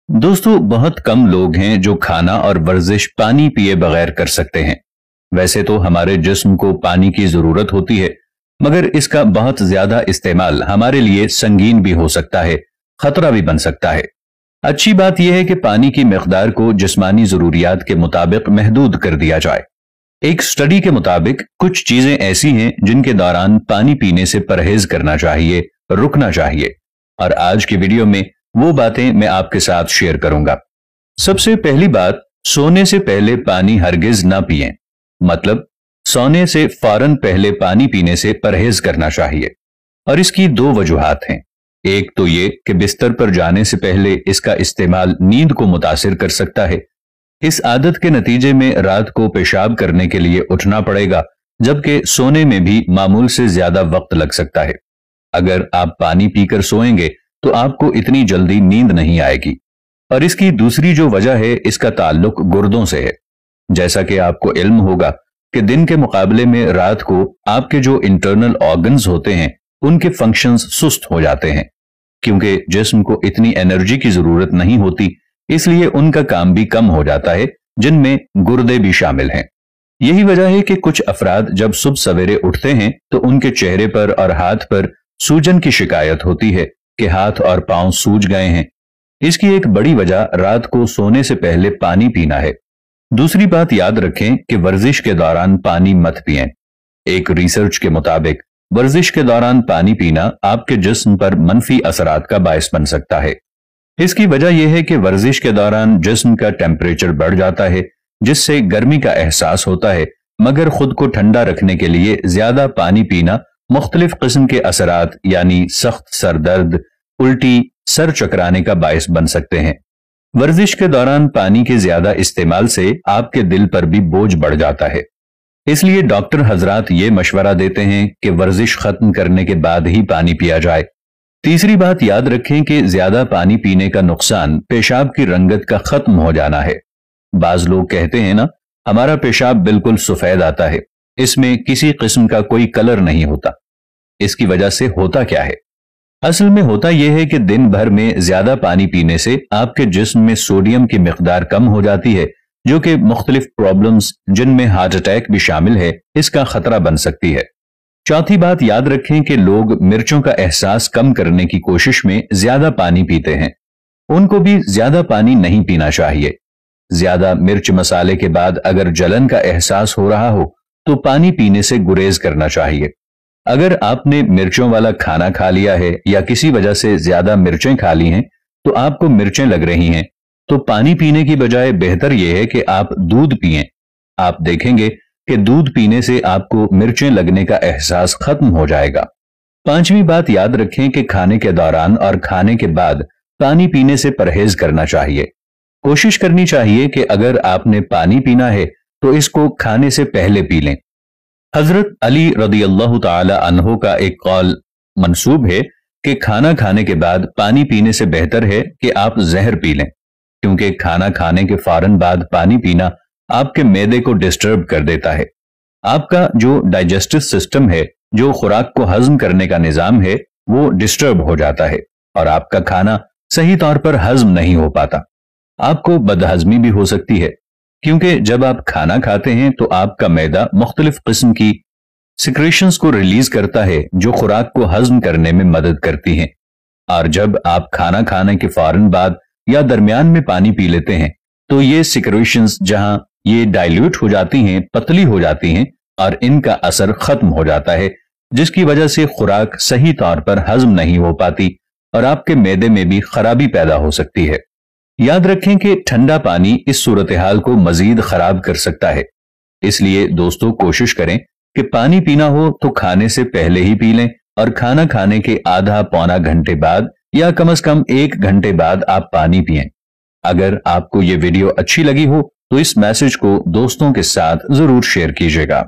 दोस्तों, बहुत कम लोग हैं जो खाना और वर्जिश पानी पिए बगैर कर सकते हैं। वैसे तो हमारे जिस्म को पानी की जरूरत होती है, मगर इसका बहुत ज्यादा इस्तेमाल हमारे लिए संगीन भी हो सकता है, खतरा भी बन सकता है। अच्छी बात यह है कि पानी की मिकदार को जिस्मानी जरूरियात के मुताबिक महदूद कर दिया जाए। एक स्टडी के मुताबिक कुछ चीजें ऐसी हैं जिनके दौरान पानी पीने से परहेज करना चाहिए, रुकना चाहिए, और आज की वीडियो में वो बातें मैं आपके साथ शेयर करूंगा। सबसे पहली बात, सोने से पहले पानी हरगिज ना पिएं। मतलब सोने से फौरन पहले पानी पीने से परहेज करना चाहिए, और इसकी दो वजूहात हैं। एक तो ये कि बिस्तर पर जाने से पहले इसका इस्तेमाल नींद को मुतासिर कर सकता है। इस आदत के नतीजे में रात को पेशाब करने के लिए उठना पड़ेगा, जबकि सोने में भी मामूल से ज्यादा वक्त लग सकता है। अगर आप पानी पीकर सोएंगे तो आपको इतनी जल्दी नींद नहीं आएगी। और इसकी दूसरी जो वजह है, इसका ताल्लुक गुर्दों से है। जैसा कि आपको इल्म होगा कि दिन के मुकाबले में रात को आपके जो इंटरनल ऑर्गन्स होते हैं उनके फंक्शंस सुस्त हो जाते हैं, क्योंकि जिस्म को इतनी एनर्जी की जरूरत नहीं होती, इसलिए उनका काम भी कम हो जाता है, जिनमें गुर्दे भी शामिल हैं। यही वजह है कि कुछ अफराद जब सुबह सवेरे उठते हैं तो उनके चेहरे पर और हाथ पर सूजन की शिकायत होती है कि हाथ और पांव सूज गए हैं। इसकी एक बड़ी वजह रात को सोने से पहले पानी पीना है। दूसरी बात याद रखें कि वर्जिश के दौरान पानी मत पिएं। एक रिसर्च के मुताबिक वर्जिश के दौरान पानी पीना आपके जिस्म पर मनफी असरात का बायस बन सकता है। इसकी वजह यह है कि वर्जिश के दौरान जिस्म का टेम्परेचर बढ़ जाता है, जिससे गर्मी का एहसास होता है, मगर खुद को ठंडा रखने के लिए ज्यादा पानी पीना मुख्तलिफ किस्म के असरात यानी सख्त सरदर्द, उल्टी, सर चकराने का बायस बन सकते हैं। वर्जिश के दौरान पानी के ज्यादा इस्तेमाल से आपके दिल पर भी बोझ बढ़ जाता है। इसलिए डॉक्टर हजरात ये मशवरा देते हैं कि वर्जिश खत्म करने के बाद ही पानी पिया जाए। तीसरी बात याद रखें कि ज्यादा पानी पीने का नुकसान पेशाब की रंगत का खत्म हो जाना है। बाज लोग कहते हैं ना, हमारा पेशाब बिल्कुल सफेद आता है, इसमें किसी किस्म का कोई कलर नहीं होता। इसकी वजह से होता क्या है? असल में होता यह है कि दिन भर में ज्यादा पानी पीने से आपके जिस्म में सोडियम की मिकदार कम हो जाती है, जो कि मुख्तलिफ प्रॉब्लम्स जिनमें हार्ट अटैक भी शामिल है, इसका खतरा बन सकती है। चौथी बात याद रखें कि लोग मिर्चों का एहसास कम करने की कोशिश में ज्यादा पानी पीते हैं। उनको भी ज्यादा पानी नहीं पीना चाहिए। ज्यादा मिर्च मसाले के बाद अगर जलन का एहसास हो रहा हो तो पानी पीने से गुरेज करना चाहिए। अगर आपने मिर्चों वाला खाना खा लिया है या किसी वजह से ज्यादा मिर्चें खा ली हैं, तो आपको मिर्चें लग रही हैं, तो पानी पीने की बजाय बेहतर यह है कि आप दूध पिएं। आप देखेंगे कि दूध पीने से आपको मिर्चें लगने का एहसास खत्म हो जाएगा। पांचवी बात याद रखें कि खाने के दौरान और खाने के बाद पानी पीने से परहेज करना चाहिए। कोशिश करनी चाहिए कि अगर आपने पानी पीना है तो इसको खाने से पहले पी लें। हजरत अली रदियल्लाहु ताला अन्हो का एक कौल मंसूब है कि खाना खाने के बाद पानी पीने से बेहतर है कि आप जहर पी लें, क्योंकि खाना खाने के फौरन बाद पानी पीना आपके मैदे को डिस्टर्ब कर देता है। आपका जो डाइजेस्टिव सिस्टम है, जो खुराक को हजम करने का निजाम है, वो डिस्टर्ब हो जाता है और आपका खाना सही तौर पर हजम नहीं हो पाता। आपको बदहजमी भी हो सकती है, क्योंकि जब आप खाना खाते हैं तो आपका मैदा मुख्तलिफ किस्म की सिक्रेशंस को रिलीज करता है, जो खुराक को हजम करने में मदद करती हैं। और जब आप खाना खाने के फौरन बाद या दरमियान में पानी पी लेते हैं तो ये सिक्रेशंस जहां ये डाइल्यूट हो जाती हैं, पतली हो जाती हैं, और इनका असर खत्म हो जाता है, जिसकी वजह से खुराक सही तौर पर हजम नहीं हो पाती और आपके मैदे में भी खराबी पैदा हो सकती है। याद रखें कि ठंडा पानी इस सूरत हाल को मजीद खराब कर सकता है। इसलिए दोस्तों, कोशिश करें कि पानी पीना हो तो खाने से पहले ही पी लें, और खाना खाने के आधा पौना घंटे बाद या कम से कम 1 घंटे बाद आप पानी पिएं। अगर आपको ये वीडियो अच्छी लगी हो तो इस मैसेज को दोस्तों के साथ जरूर शेयर कीजिएगा।